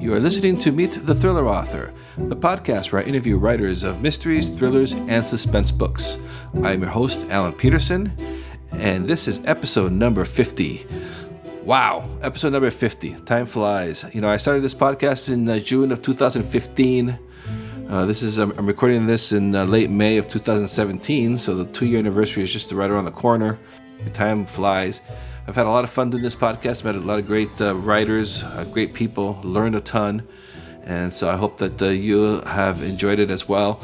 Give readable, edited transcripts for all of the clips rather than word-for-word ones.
You are listening to Meet the Thriller Author, the podcast where I interview writers of mysteries, thrillers, and suspense books. I am your host, Alan Peterson, and this is episode number 50. Wow, episode number 50. Time flies. I started this podcast in June of 2015. I'm recording this in late May of 2017, so the 2-year anniversary is just right around the corner. The time flies. I've had a lot of fun doing this podcast, met a lot of great writers, great people, learned a ton, and so I hope that you have enjoyed it as well.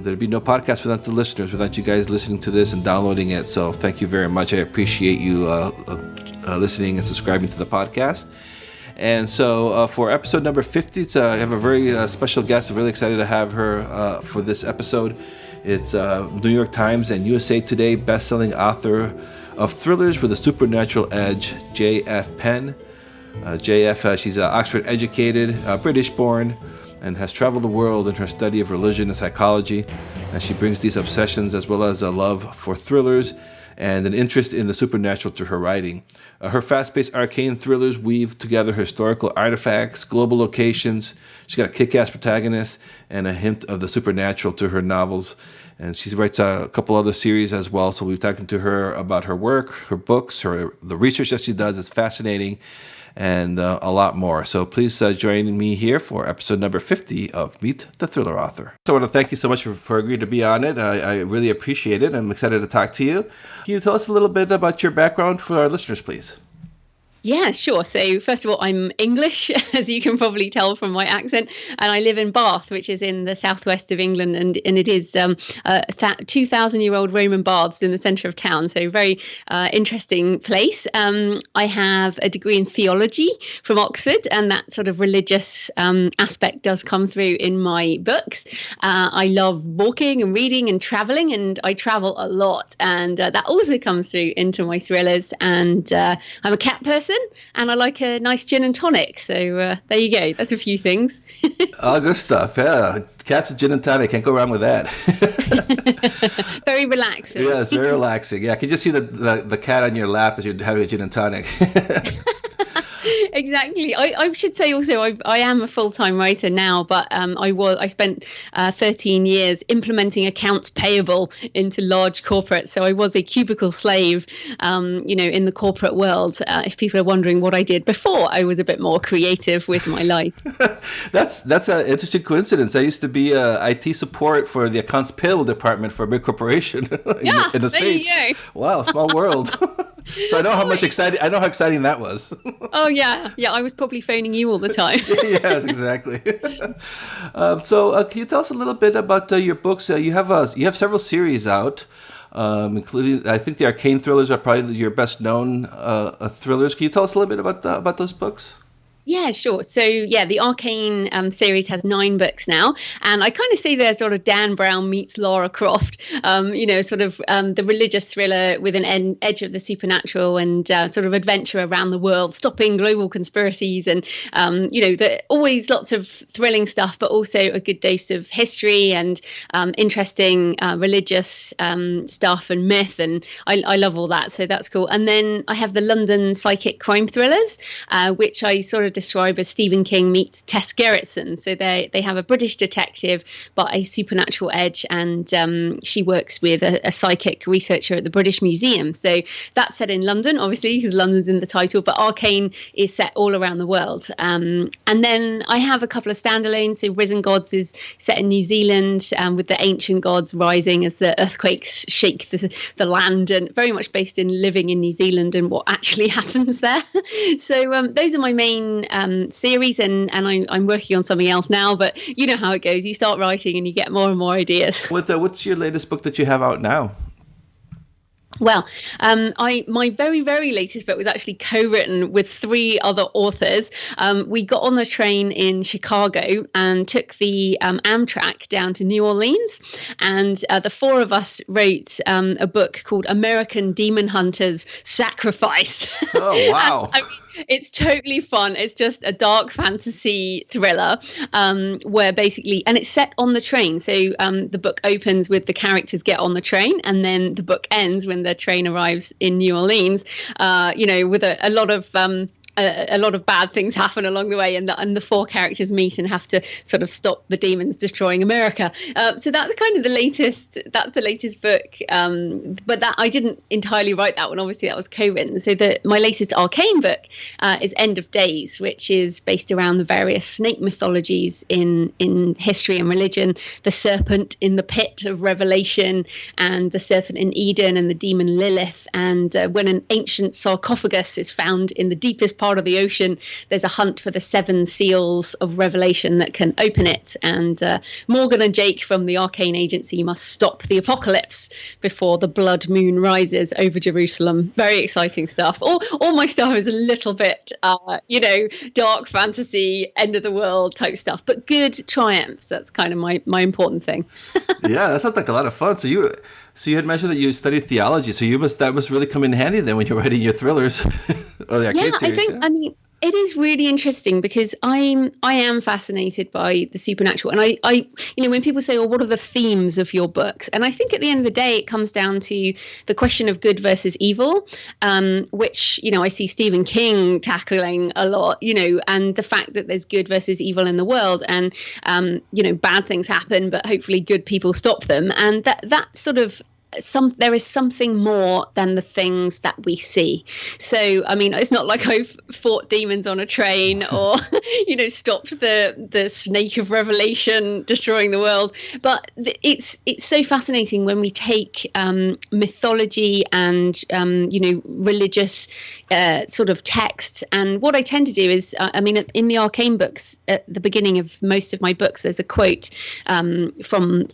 There'd be no podcast without the listeners, without you guys listening to this and downloading it, so thank you very much. I appreciate you listening and subscribing to the podcast. And so for episode number 50, I have a very special guest. I'm really excited to have her for this episode. It's New York Times and USA Today bestselling author of thrillers with a supernatural edge, J.F. Penn. She's Oxford educated, British born, and has traveled the world in her study of religion and psychology. And she brings these obsessions as well as a love for thrillers and an interest in the supernatural to her writing. Her fast-paced arcane thrillers weave together historical artifacts, global locations. She's got a kick-ass protagonist and a hint of the supernatural to her novels. And she writes a couple other series as well. So we've talked to her about her work, her books, the research that she does is fascinating, and a lot more. So please join me here for episode number 50 of Meet the Thriller Author. So I want to thank you so much for agreeing to be on it. I really appreciate it. I'm excited to talk to you. Can you tell us a little bit about your background for our listeners, please? Yeah, sure. So first of all, I'm English, as you can probably tell from my accent, and I live in Bath, which is in the southwest of England, and it is 2,000-year-old Roman baths in the centre of town, so very interesting place. I have a degree in theology from Oxford, and that sort of religious aspect does come through in my books. I love walking and reading and travelling, and I travel a lot, and that also comes through into my thrillers, and I'm a cat person. And I like a nice gin and tonic. So there you go. That's a few things. All good stuff. Yeah. Cats and gin and tonic. Can't go wrong with that. Very relaxing. Yeah, it's very relaxing. Yeah, I can just see the cat on your lap as you're having a gin and tonic. Exactly. I should say also I am a full-time writer now, but I spent 13 years implementing accounts payable into large corporates. So I was a cubicle slave, in the corporate world. If people are wondering what I did before, I was a bit more creative with my life. That's an interesting coincidence. I used to be IT support for the accounts payable department for a big corporation in the States. There you go. Wow, small world. So I know how exciting that was. Oh yeah. I was probably phoning you all the time. Yes, exactly. So can you tell us a little bit about your books? You have several series out, including I think the arcane thrillers are probably your best known thrillers. Can you tell us a little bit about those books? Yeah, sure. So, the Arcane series has 9 books now. And I kind of see they're sort of Dan Brown meets Lara Croft, the religious thriller with an edge of the supernatural and sort of adventure around the world, stopping global conspiracies and, always lots of thrilling stuff, but also a good dose of history and interesting religious stuff and myth. And I love all that. So that's cool. And then I have the London psychic crime thrillers, which I sort of describe as Stephen King meets Tess Gerritsen. So they have a British detective, but a supernatural edge, and she works with a psychic researcher at the British Museum. So that's set in London, obviously, because London's in the title, but Arcane is set all around the world. And then I have a couple of standalones. So Risen Gods is set in New Zealand with the ancient gods rising as the earthquakes shake the land, and very much based in living in New Zealand and what actually happens there. So those are my main series, and I'm working on something else now, but you know how it goes. You start writing and you get more and more ideas. What's your latest book that you have out now? Well, my very, very latest book was actually co-written with 3 other authors. We got on the train in Chicago and took the Amtrak down to New Orleans. And the 4 of us wrote a book called American Demon Hunters Sacrifice. Oh, wow. It's totally fun. It's just a dark fantasy thriller where basically, and it's set on the train. So the book opens with the characters get on the train, and then the book ends when the train arrives in New Orleans, with a lot of a lot of bad things happen along the way, and the four characters meet and have to sort of stop the demons destroying America. So that's kind of the latest. That's the latest book. But that I didn't entirely write that one. Obviously, that was co-written. So my latest Arcane book is End of Days, which is based around the various snake mythologies in history and religion. The serpent in the pit of Revelation, and the serpent in Eden, and the demon Lilith. And when an ancient sarcophagus is found in the deepest part of the ocean, there's a hunt for the 7 seals of Revelation that can open it. And Morgan and Jake from the Arcane Agency must stop the apocalypse before the blood moon rises over Jerusalem. Very exciting stuff. All my stuff is a little bit, dark fantasy, end of the world type stuff, but good triumphs. That's kind of my important thing. Yeah, that sounds like a lot of fun. So you had mentioned that you studied theology, so that must really come in handy then when you're writing your thrillers. I mean, it is really interesting because I am fascinated by the supernatural, and I when people say, "Oh, what are the themes of your books?" and I think at the end of the day, it comes down to the question of good versus evil, which I see Stephen King tackling a lot, and the fact that there's good versus evil in the world, and bad things happen, but hopefully good people stop them, and that sort of. There is something more than the things that we see. So, I mean, it's not like I've fought demons on a train or, stopped the snake of Revelation destroying the world. But it's so fascinating when we take mythology and, religious sort of texts. And what I tend to do is, in the Arcane books, at the beginning of most of my books, there's a quote from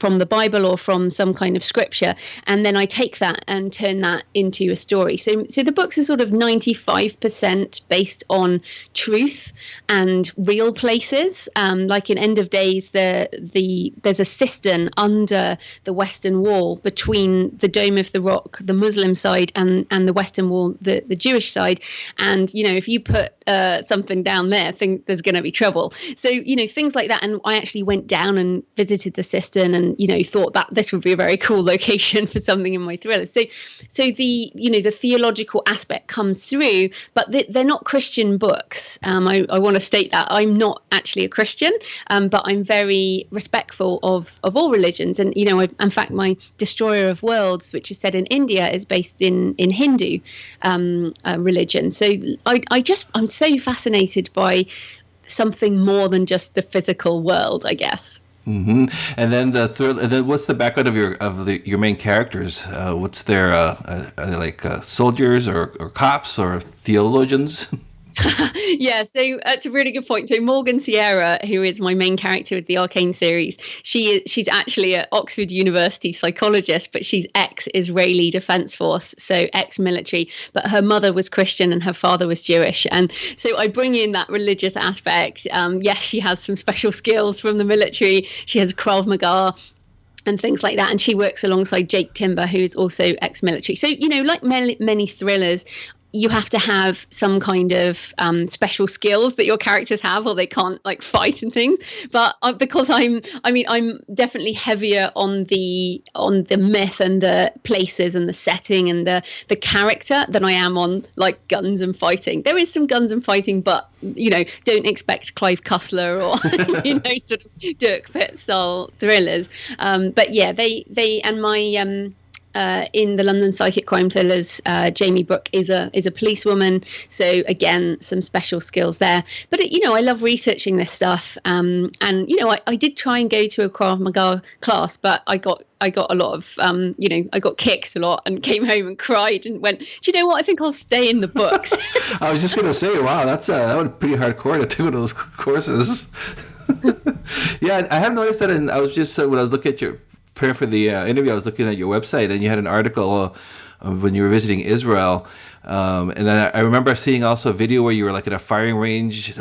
the Bible or from some kind of scripture. And then I take that and turn that into a story. So the books are sort of 95% based on truth and real places. Like in End of Days, there's a cistern under the Western Wall between the Dome of the Rock, the Muslim side, and the Western Wall, the Jewish side. And if you put something down there, there's going to be trouble. So things like that. And I actually went down and visited the cistern, and thought that this would be a very cool location for something in my thrillers. So the theological aspect comes through, but they're not Christian books. I want to state that I'm not actually a Christian, but I'm very respectful of all religions. And in fact, my Destroyer of Worlds, which is set in India, is based in Hindu religion. So I'm so fascinated by something more than just the physical world, I guess. Mm-hmm. And then what's the background of your main characters? What's their are they like soldiers or cops or theologians? Yeah, so that's a really good point. So Morgan Sierra, who is my main character with the Arcane series, she's actually an Oxford University psychologist, but she's ex-Israeli Defense Force, so ex-military. But her mother was Christian and her father was Jewish, and so I bring in that religious aspect. Yes, she has some special skills from the military. She has Krav Maga and things like that, and she works alongside Jake Timber, who is also ex-military. So like many thrillers, you have to have some kind of special skills that your characters have, or they can't like fight and things. But because I'm definitely heavier on the myth and the places and the setting and the character than I am on like guns and fighting. There is some guns and fighting, but don't expect Clive Cussler or sort of Dirk Pitt style thrillers. But yeah, they and my in the London Psychic Crime Thrillers, Jamie Brooke is a policewoman, so again some special skills there. But I love researching this stuff, and I did try and go to a Krav Maga class, but I got a lot of I got kicked a lot and came home and cried and went, do you know what, I think I'll stay in the books. I was just gonna say, wow, that would be pretty hardcore to take one of those courses. Yeah, I have noticed that, and I was just when I was looking at your prepare for the interview, I was looking at your website, and you had an article of when you were visiting Israel, and I remember seeing also a video where you were like at a firing range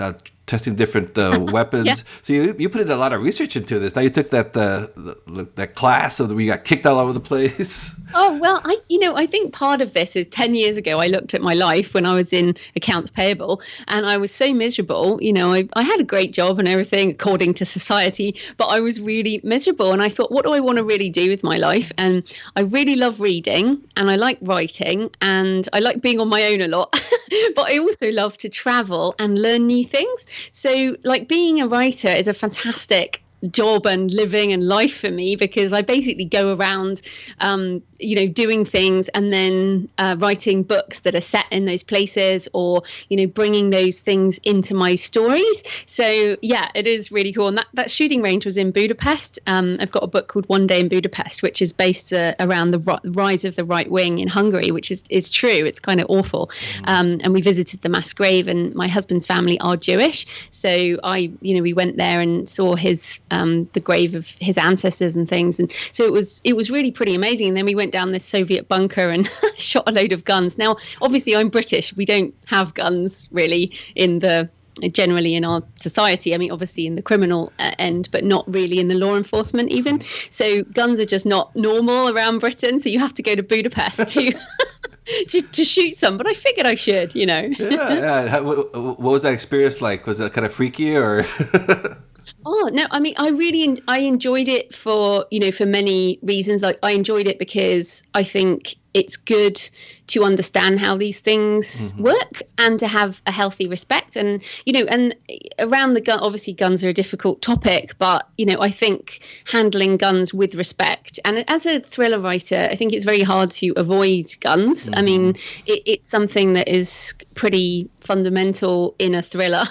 testing different weapons. Yeah. So you put in a lot of research into this. Now you took that class of where you got kicked all over the place. Oh, well, I think part of this is 10 years ago, I looked at my life when I was in accounts payable and I was so miserable. I had a great job and everything according to society, but I was really miserable. And I thought, what do I want to really do with my life? And I really love reading and I like writing and I like being on my own a lot, but I also love to travel and learn new things. So like being a writer is a fantastic job and living and life for me because I basically go around doing things and then writing books that are set in those places or bringing those things into my stories. So yeah, it is really cool. And that shooting range was in Budapest. I've got a book called One Day in Budapest, which is based around the rise of the right wing in Hungary, which is true. It's kind of awful. And we visited the mass grave and my husband's family are Jewish, so we went there and saw his the grave of his ancestors and things, and so it was really pretty amazing. And then we went down this Soviet bunker and shot a load of guns. Now obviously I'm British, we don't have guns really generally in our society. I mean, obviously in the criminal end, but not really in the law enforcement even. So guns are just not normal around Britain, so you have to go to Budapest to to shoot some, but I figured I should, Yeah. What was that experience like? Was that kind of freaky or? Oh, no, I mean, I enjoyed it for many reasons. Like I enjoyed it because I think it's good to understand how these things work and to have a healthy respect. And, and around the gun, obviously guns are a difficult topic, but, I think handling guns with respect. And as a thriller writer, I think it's very hard to avoid guns. I mean, it's something that is pretty fundamental in a thriller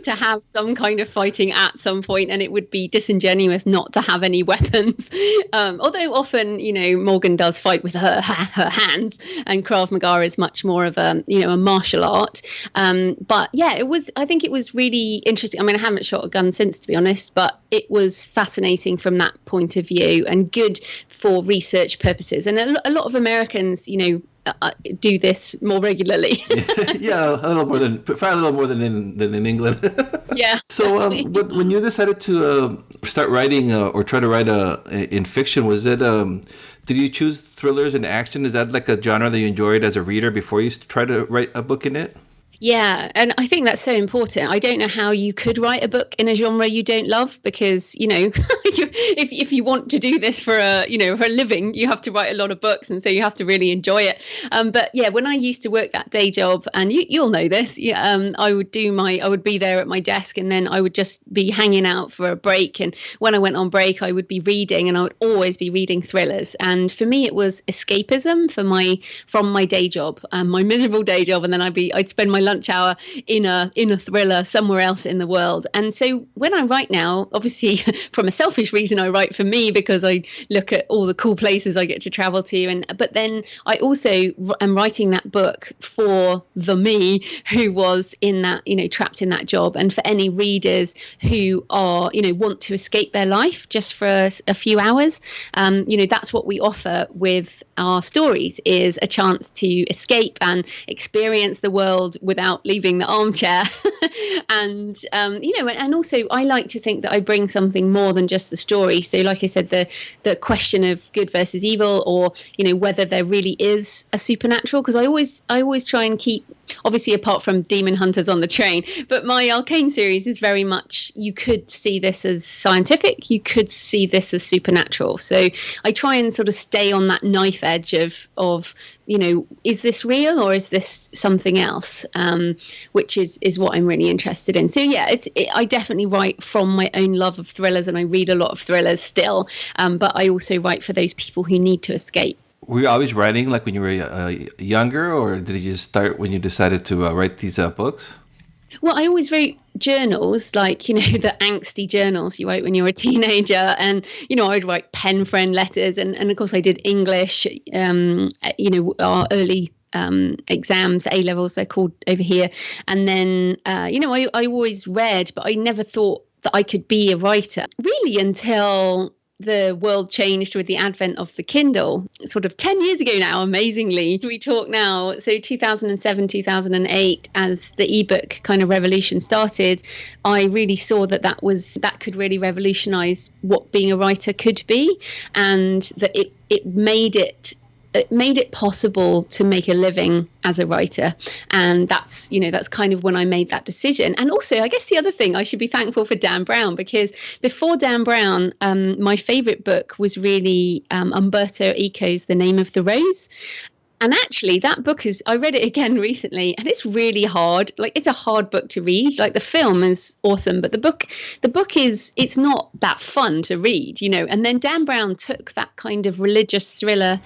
to have some kind of fighting at some point, and it would be disingenuous not to have any weapons. Although often, Morgan does fight with her hands, and Krav Maga is much more of a martial art. But yeah, I think it was really interesting. I mean, I haven't shot a gun since, to be honest, but it was fascinating from that point of view and good for research purposes. And a lot of Americans, do this more regularly. Yeah, probably a little more than in England. Yeah. So when you decided to start writing or try to write in fiction, was it did you choose thrillers and action? Is that like a genre that you enjoyed as a reader before you try to write a book in it? Yeah, and I think that's so important. I don't know how you could write a book in a genre you don't love because, if you want to do this for a living, you have to write a lot of books, and so you have to really enjoy it. But yeah, when I used to work that day job, and you'll know this, I would be there at my desk, and then I would just be hanging out for a break. And when I went on break, I would be reading, and I would always be reading thrillers. And for me, it was escapism from my day job, my miserable day job, and then I'd spend my lunch hour in a thriller somewhere else in the world. And so when I write now, obviously from a selfish reason, I write for me because I look at all the cool places I get to travel to, but then I also am writing that book for the me who was in that trapped in that job, and for any readers who are want to escape their life just for a few hours. That's what we offer with our stories, is a chance to escape and experience the world without leaving the armchair. And and also I like to think that I bring something more than just the story. So like I said, the question of good versus evil, or whether there really is a supernatural, because I always try and keep, obviously apart from Demon Hunters on the Train, but my Arcane series is very much, you could see this as scientific, you could see this as supernatural. So I try and sort of stay on that knife edge of is this real or is this something else, which is what I'm really interested in. So yeah, I definitely write from my own love of thrillers, and I read a lot of thrillers still, but I also write for those people who need to escape. Were you always writing like when you were younger, or did you just start when you decided to write these books? Well, I always wrote journals, like, the angsty journals you write when you're a teenager. And, I would write pen friend letters. And of course, I did English, our early exams, A-levels, they're called over here. And then, I always read, but I never thought that I could be a writer really until the world changed with the advent of the Kindle, sort of 10 years ago now, amazingly. We talk now, so 2007, 2008, as the ebook kind of revolution started, I really saw that could really revolutionize what being a writer could be, and that it made it possible to make a living as a writer. And that's kind of when I made that decision. And also, I guess the other thing, I should be thankful for Dan Brown, because before Dan Brown, my favorite book was really Umberto Eco's The Name of the Rose. And actually, that book I read it again recently, and it's really hard. Like, it's a hard book to read. Like, the film is awesome, but the book it's not that fun to read, And then Dan Brown took that kind of religious thriller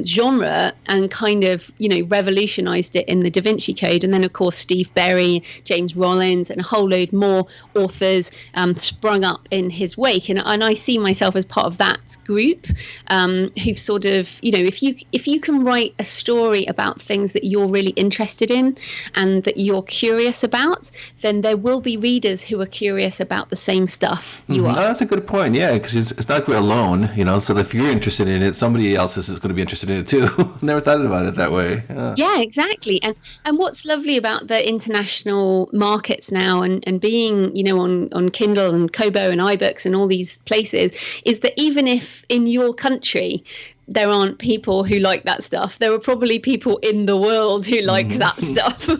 genre and kind of, revolutionized it in the Da Vinci Code. And then, of course, Steve Berry, James Rollins, and a whole load more authors sprung up in his wake. And I see myself as part of that group who've sort of, if you can write a story about things that you're really interested in and that you're curious about, then there will be readers who are curious about the same stuff you are. No, that's a good point. Yeah, because it's not like we're alone, so if you're interested in it, somebody else is going to be interested in it too. Never thought about it that way. Yeah, exactly. And what's lovely about the international markets now and being, on Kindle and Kobo and iBooks and all these places, is that even if in your country there aren't people who like that stuff, there are probably people in the world who like that stuff.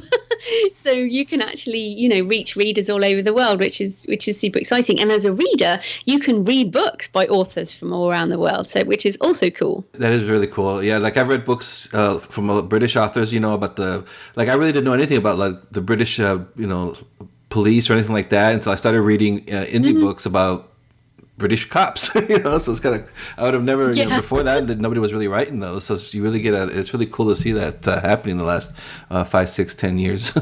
So you can actually, reach readers all over the world, which is super exciting. And as a reader, you can read books by authors from all around the world, which is also cool. That is really cool. Yeah, like I've read books from British authors, about I really didn't know anything about the British, police or anything like that until I started reading indie books about British cops, so it's kind of, I would have never, before that, nobody was really writing those. So you really it's really cool to see that happening in the last 5, 6, 10 years.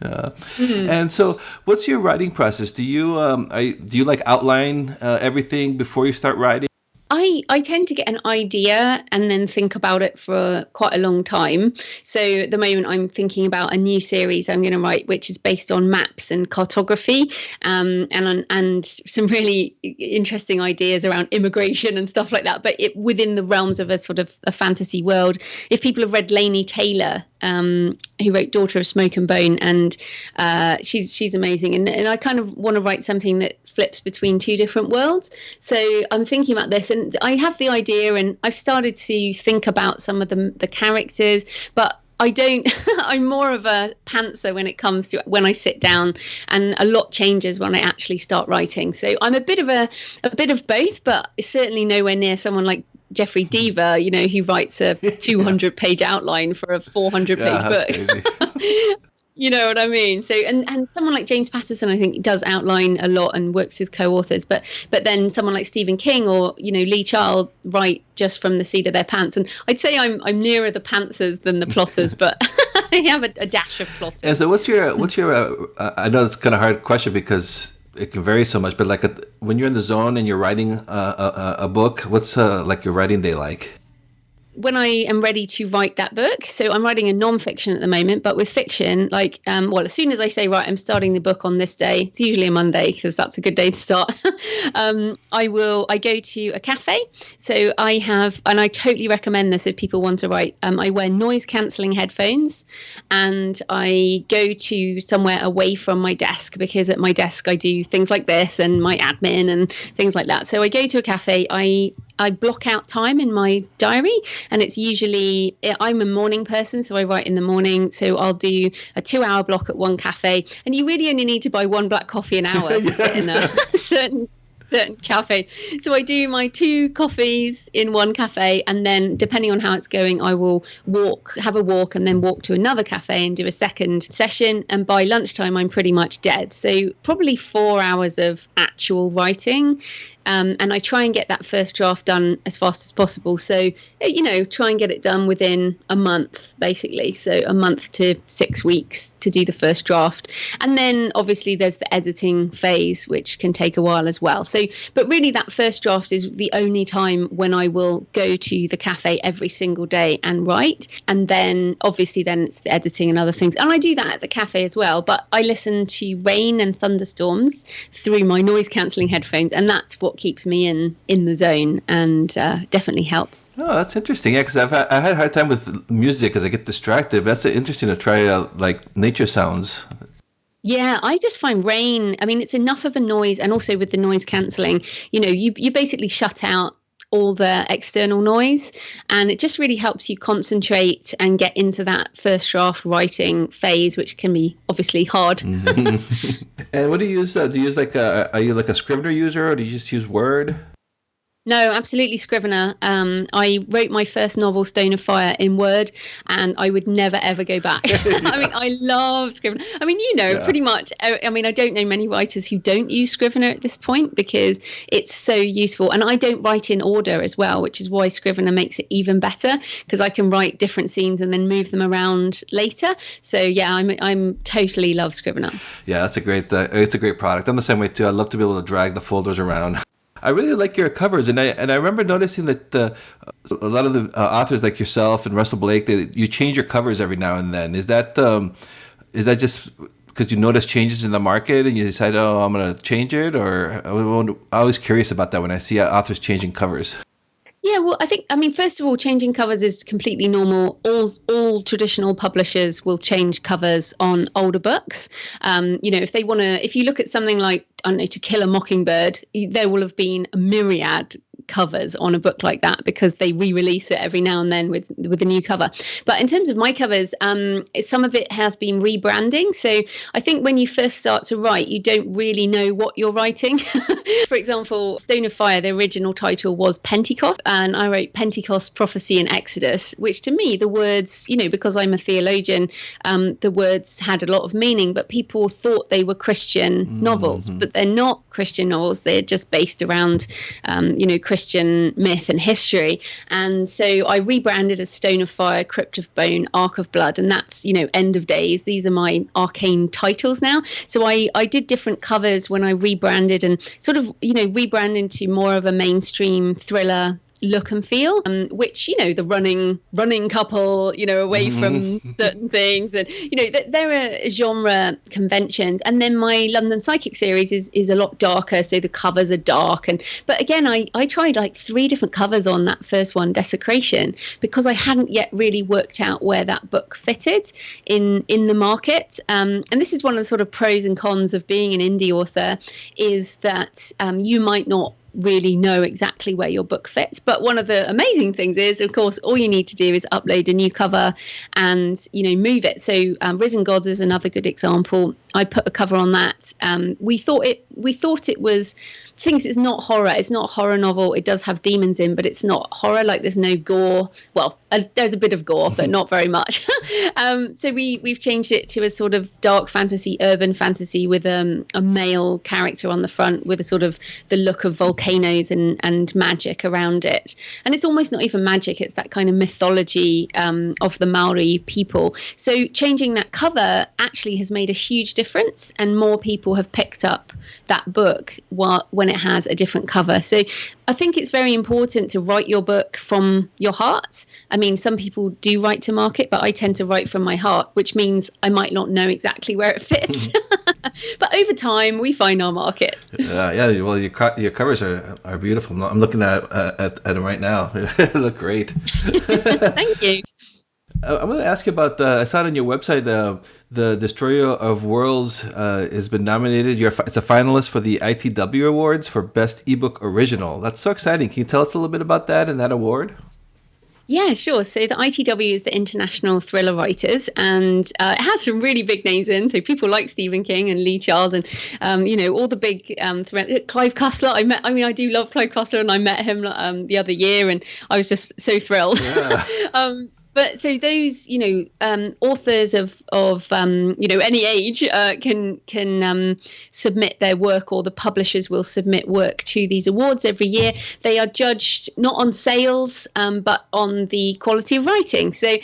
And so what's your writing process? Do you outline everything before you start writing? I tend to get an idea and then think about it for quite a long time. So at the moment I'm thinking about a new series I'm going to write, which is based on maps and cartography, and some really interesting ideas around immigration and stuff like that, but within the realms of a sort of a fantasy world. If people have read Laini Taylor, who wrote Daughter of Smoke and Bone, and she's amazing, and I kind of want to write something that flips between two different worlds. So I'm thinking about this, and I have the idea, and I've started to think about some of the characters, but I don't. I'm more of a pantser when it comes to when I sit down, and a lot changes when I actually start writing. So I'm a bit of both, but certainly nowhere near someone like Jeffrey Deaver, who writes a 200-page outline for a 400-page book. You know what I mean? So, and someone like James Patterson, I think, does outline a lot and works with co-authors. But then someone like Stephen King or Lee Child write just from the seat of their pants. And I'd say I'm nearer the pantsers than the plotters, but I have a dash of plotters. And so, what's your? I know it's kind of a hard question because it can vary so much. But when you're in the zone and you're writing a book, what's your writing day like? When I am ready to write that book, so I'm writing a non-fiction at the moment, but with fiction, as soon as I say, right, I'm starting the book on this day, it's usually a Monday because that's a good day to start. I go to a cafe. So I have, and I totally recommend this if people want to write, I wear noise cancelling headphones, and I go to somewhere away from my desk, because at my desk I do things like this and my admin and things like that. So I go to a cafe, I block out time in my diary, and it's usually, I'm a morning person, so I write in the morning. So I'll do a 2-hour block at one cafe, and you really only need to buy one black coffee an hour to sit in a certain cafe. So I do my 2 coffees in one cafe, and then depending on how it's going, I will have a walk and then walk to another cafe and do a second session. And by lunchtime, I'm pretty much dead. So probably 4 hours of actual writing. And I try and get that first draft done as fast as possible. So, try and get it done within a month, basically. So a month to 6 weeks to do the first draft. And then obviously there's the editing phase, which can take a while as well. So, but really that first draft is the only time when I will go to the cafe every single day and write. And then obviously then it's the editing and other things. And I do that at the cafe as well. But I listen to rain and thunderstorms through my noise cancelling headphones. And that's what what keeps me in the zone, and definitely helps. Oh, that's interesting. Yeah, because I had a hard time with music because I get distracted. But that's interesting to try like nature sounds. Yeah, I just find rain, I mean, it's enough of a noise, and also with the noise cancelling, you basically shut out all the external noise, and it just really helps you concentrate and get into that first draft writing phase, which can be obviously hard. Mm-hmm. And what do you use? Do you use are you like a Scrivener user, or do you just use Word? No, absolutely Scrivener. I wrote my first novel, Stone of Fire, in Word, and I would never, ever go back. I mean, I love Scrivener. I mean, pretty much. I mean, I don't know many writers who don't use Scrivener at this point because it's so useful. And I don't write in order as well, which is why Scrivener makes it even better, because I can write different scenes and then move them around later. So yeah, I'm totally love Scrivener. Yeah, that's it's a great product. I'm the same way too. I love to be able to drag the folders around. I really like your covers, and I remember noticing that a lot of the authors like yourself and Russell Blake, you change your covers every now and then. Is that just because you notice changes in the market and you decide, oh, I'm going to change it? Or I'm always curious about that when I see authors changing covers. Yeah, well, I mean, first of all, changing covers is completely normal. All traditional publishers will change covers on older books. If you look at something like, I don't know, To Kill a Mockingbird, there will have been a myriad covers on a book like that because they re-release it every now and then with a new cover. But in terms of my covers, some of it has been rebranding. So I think when you first start to write, you don't really know what you're writing. For example, Stone of Fire, the original title was Pentecost, and I wrote Pentecost, Prophecy and Exodus, which to me, the words, because I'm a theologian, the words had a lot of meaning, but people thought they were Christian novels, but they're not Christian novels. They're just based around, Christian myth and history. And so I rebranded as Stone of Fire, Crypt of Bone, Ark of Blood, and that's, End of Days. These are my arcane titles now. So I did different covers when I rebranded and sort of, rebrand into more of a mainstream thriller look and feel, which the running couple, away from certain things, and there are genre conventions. And then my London Psychic series is a lot darker, so the covers are dark. But again, I tried like 3 different covers on that first one, Desecration, because I hadn't yet really worked out where that book fitted in the market. And this is one of the sort of pros and cons of being an indie author, is that you might not really know exactly where your book fits. But one of the amazing things is, of course, all you need to do is upload a new cover and move it. So Risen Gods is another good example. I put a cover on that. We thought it was things. It's not horror. It's not a horror novel. It does have demons in, but it's not horror. Like, there's no gore. Well, there's a bit of gore, but not very much. So we've changed it to a sort of dark fantasy, urban fantasy, with a male character on the front with a sort of the look of volcanoes and magic around it. And it's almost not even magic. It's that kind of mythology of the Maori people. So changing that cover actually has made a huge difference, and more people have picked up that book when it has a different cover. So I think it's very important to write your book from your heart. I mean, some people do write to market, but I tend to write from my heart, which means I might not know exactly where it fits. But over time, we find our market. Yeah. Well, your covers are beautiful. I'm looking at them right now. They look great. Thank you. I'm going to ask you about I saw it on your website. The Destroyer of Worlds has been nominated. It's a finalist for the ITW Awards for Best Ebook Original. That's so exciting. Can you tell us a little bit about that and that award? Yeah, sure. So the ITW is the International Thriller Writers, and it has some really big names in. So people like Stephen King and Lee Child, and all the big Clive Cussler. I do love Clive Cussler, and I met him the other year, and I was just so thrilled. Yeah. But so those, authors of any age can submit their work, or the publishers will submit work to these awards every year. They are judged not on sales, but on the quality of writing. So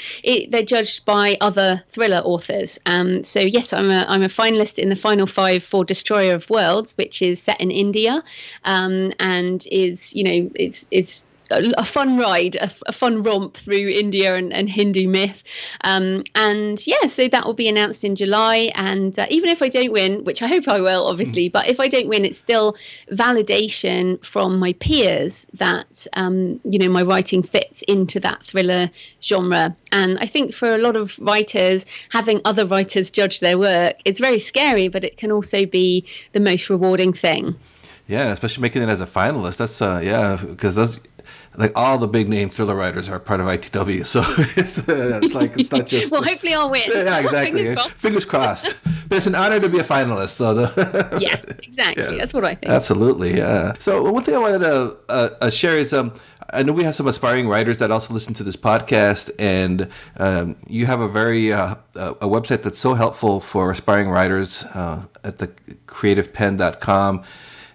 they're judged by other thriller authors. So yes, I'm a finalist in the final 5 for Destroyer of Worlds, which is set in India, and is it's a fun ride, a fun romp through India and Hindu myth. So that will be announced in July. And even if I don't win, which I hope I will, obviously, but if I don't win, it's still validation from my peers that, my writing fits into that thriller genre. And I think for a lot of writers, having other writers judge their work, it's very scary, but it can also be the most rewarding thing. Yeah, especially making it as a finalist. That's because those, like, all the big name thriller writers are part of ITW, so it's not just. Well, hopefully I'll win. Yeah, exactly. Fingers crossed. But it's an honor to be a finalist. So yes, exactly. Yes. That's what I think. Absolutely. Yeah. So one thing I wanted to share is I know we have some aspiring writers that also listen to this podcast, and you have a very a website that's so helpful for aspiring writers at the creativepenn.com.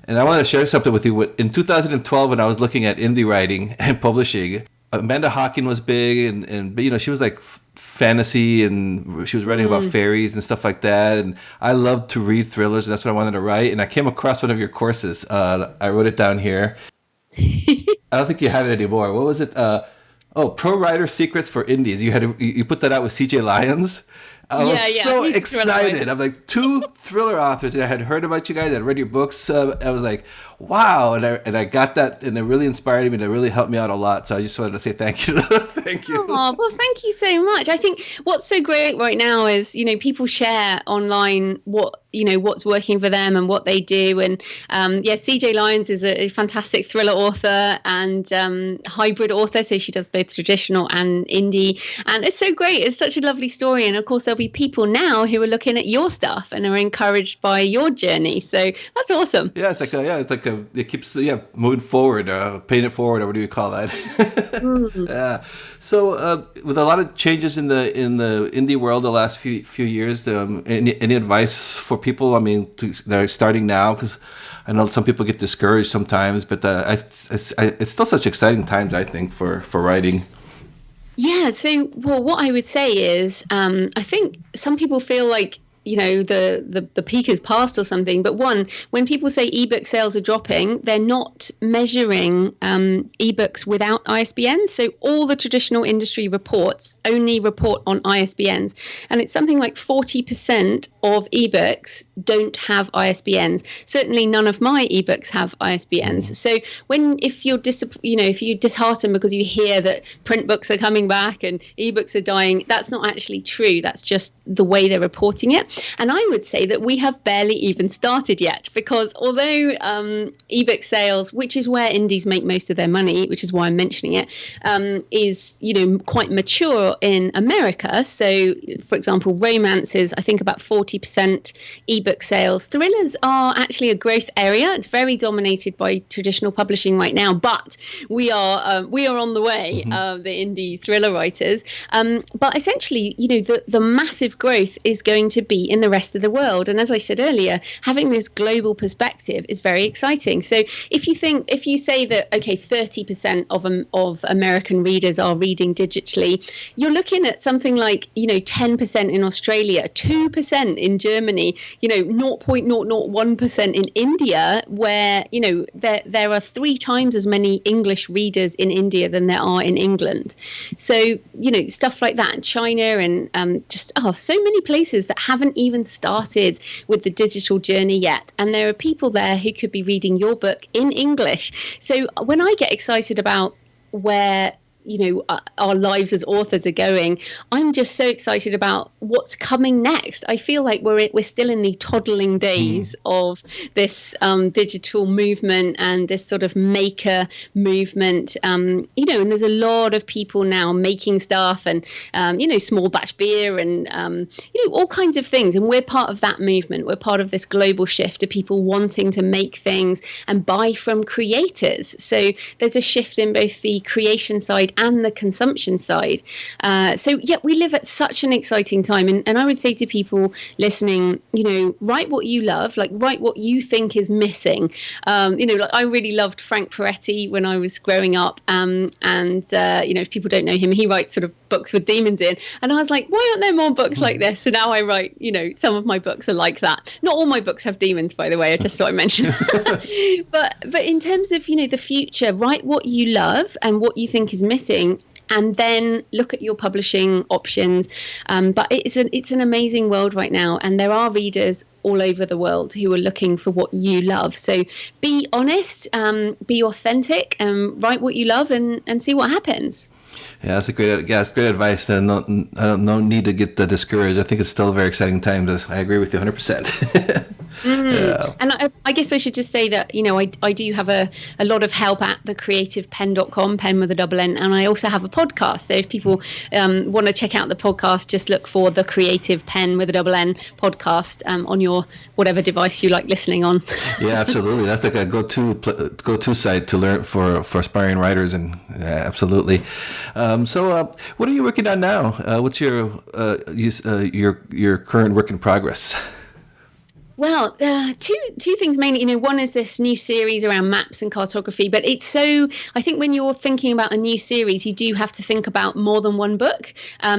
And I want to share something with you. In 2012, when I was looking at indie writing and publishing, Amanda Hawking was big, and she was like fantasy, and she was writing about fairies and stuff like that. And I loved to read thrillers, and that's what I wanted to write. And I came across one of your courses. I wrote it down here. I don't think you have it anymore. What was it? Pro Writer Secrets for Indies. You put that out with CJ Lyons. I was so excited. I'm like, 2 thriller authors, and I had heard about you guys. I'd read your books. I was like, wow. And I got that, and it really inspired me, and it really helped me out a lot. So I just wanted to say thank you. Thank you. Oh, well, thank you so much. I think what's so great right now is, people share online what's working for them and what they do. And CJ Lyons is a fantastic thriller author and hybrid author. So she does both traditional and indie. And it's so great. It's such a lovely story. And of course, there'll be people now who are looking at your stuff and are encouraged by your journey. So that's awesome. Yeah, it keeps moving forward, paying it forward, or what do you call that? Yeah. So with a lot of changes in the indie world the last few years, any advice for people? I mean, that are starting now, because I know some people get discouraged sometimes, but it's still such exciting times, I think, for writing. Yeah. So, what I would say is, I think some people feel like, the peak is past or something. But when people say ebook sales are dropping, they're not measuring ebooks without ISBNs. So all the traditional industry reports only report on ISBNs. And it's something like 40% of ebooks don't have ISBNs. Certainly none of my ebooks have ISBNs. So if you're disheartened because you hear that print books are coming back and ebooks are dying, that's not actually true. That's just the way they're reporting it. And I would say that we have barely even started yet, because although ebook sales, which is where indies make most of their money, which is why I'm mentioning it, is quite mature in America. So, for example, romance is, I think, about 40% ebook sales. Thrillers are actually a growth area. It's very dominated by traditional publishing right now, but we are on the way, the indie thriller writers. But essentially, the massive growth is going to be in the rest of the world. And as I said earlier, having this global perspective is very exciting. So if you say that, okay, 30% of American readers are reading digitally, you're looking at something like, 10% in Australia, 2% in Germany, 0.001% in India, where, there are 3 times as many English readers in India than there are in England. So, stuff like that in China and so many places that haven't even started with the digital journey yet. And there are people there who could be reading your book in English. So when I get excited about where our lives as authors are going, I'm just so excited about what's coming next. I feel like we're still in the toddling days of this digital movement and this sort of maker movement. And there's a lot of people now making stuff and small batch beer and all kinds of things. And we're part of that movement. We're part of this global shift of people wanting to make things and buy from creators. So there's a shift in both the creation side and the consumption side. We live at such an exciting time. And I would say to people listening, write what you love, like write what you think is missing. I really loved Frank Peretti when I was growing up. If people don't know him, he writes sort of books with demons in. And I was like, why aren't there more books like this? So now I write, some of my books are like that. Not all my books have demons, by the way. I just thought I'd mention. But in terms of, the future, write what you love and what you think is missing, and then look at your publishing options. But it's an amazing world right now, and there are readers all over the world who are looking for what you love. So be honest, be authentic, write what you love, and see what happens. Yeah, that's great advice. No need to get discouraged. I think it's still a very exciting times. I agree with you 100%. Yeah. And I guess I should just say that, I do have a lot of help at thecreativepenn.com, Penn with a double N, and I also have a podcast. So if people want to check out the podcast, just look for The Creative Penn with a double N podcast on your whatever device you like listening on. Yeah, absolutely. That's like a go-to site to learn for aspiring writers, and absolutely. So what are you working on now? What's your current work in progress? Well, two things mainly. One is this new series around maps and cartography, but I think when you're thinking about a new series, you do have to think about more than one book.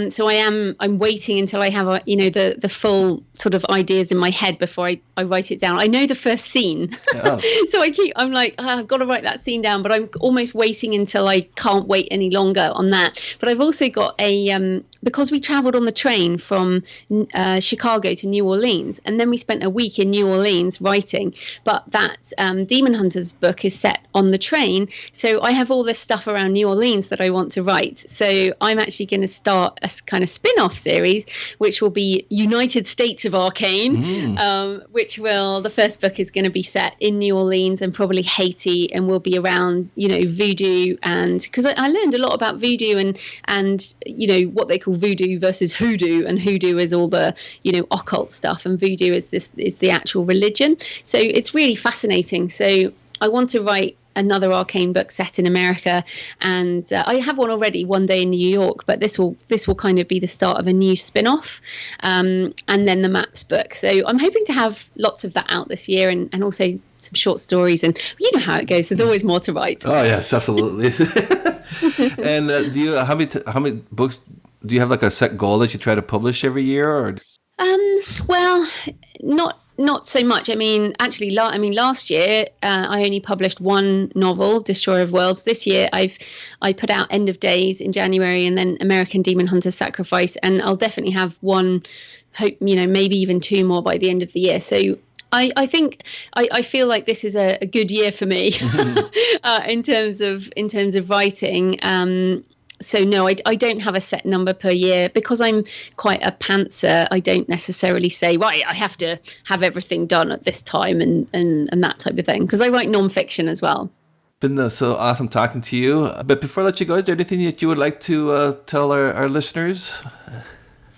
So I'm waiting until I have the full sort of ideas in my head before I write it down. I know the first scene. Oh. So I'm like, I've got to write that scene down, but I'm almost waiting until I can't wait any longer on that. But I've also got because we traveled on the train from Chicago to New Orleans, and then we spent a week in New Orleans writing, but that Demon Hunters book is set on the train, so I have all this stuff around New Orleans that I want to write. So I'm actually going to start a kind of spin-off series, which will be United States of Arcane, the first book is going to be set in New Orleans and probably Haiti, and will be around voodoo, and because I learned a lot about voodoo and what they call voodoo versus hoodoo, and hoodoo is all the occult stuff, and voodoo is the actual religion. So it's really fascinating. So I want to write another Arcane book set in America, and I have one already, One Day in New York, but this will kind of be the start of a new spin-off, and then the maps book. So I'm hoping to have lots of that out this year, and also some short stories, and you know how it goes, there's always more to write. Oh yes, absolutely. And do you how many books do you have, like a set goal that you try to publish every year, or? Well, not so much. I mean, actually, last year I only published one novel, Destroyer of Worlds. This year I put out End of Days in January, and then American Demon Hunter Sacrifice, and I'll definitely have one, maybe even two more by the end of the year. So I think I feel like this is a good year for me in terms of writing. So no, I don't have a set number per year, because I'm quite a pantser. I don't necessarily say, right, I have to have everything done at this time and that type of thing, because I write nonfiction as well. Been so awesome talking to you. But before I let you go, is there anything that you would like to tell our listeners?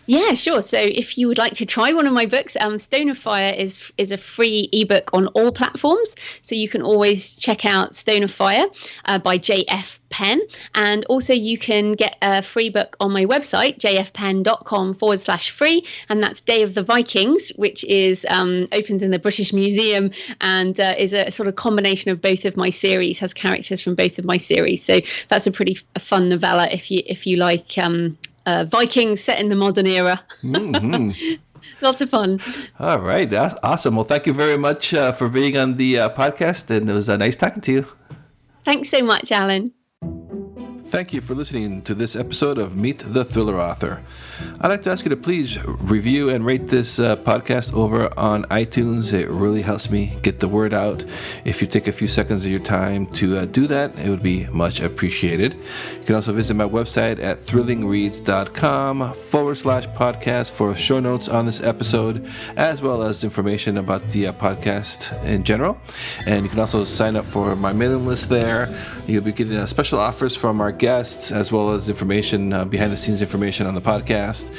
Yeah, sure. So if you would like to try one of my books, Stone of Fire is a free ebook on all platforms. So you can always check out Stone of Fire by J.F. Penn. And also you can get a free book on my website, jfpenn.com/free. And that's Day of the Vikings, which is opens in the British Museum, and is a sort of combination of both of my series, has characters from both of my series. So that's a pretty fun novella if you like Vikings set in the modern era. Mm-hmm. Lots of fun. All right. That's awesome. Well, thank you very much for being on the podcast, and it was nice talking to you. Thanks so much, Alan. Thank you for listening to this episode of Meet the Thriller Author. I'd like to ask you to please review and rate this podcast over on iTunes. It really helps me get the word out. If you take a few seconds of your time to do that, it would be much appreciated. You can also visit my website at thrillingreads.com/podcast for show notes on this episode, as well as information about the podcast in general. And you can also sign up for my mailing list there. You'll be getting special offers from our guests, as well as information, behind the scenes information on the podcast.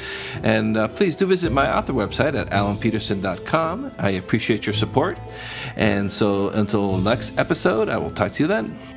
And please do visit my author website at alanpeterson.com. I appreciate your support. And so until next episode, I will talk to you then.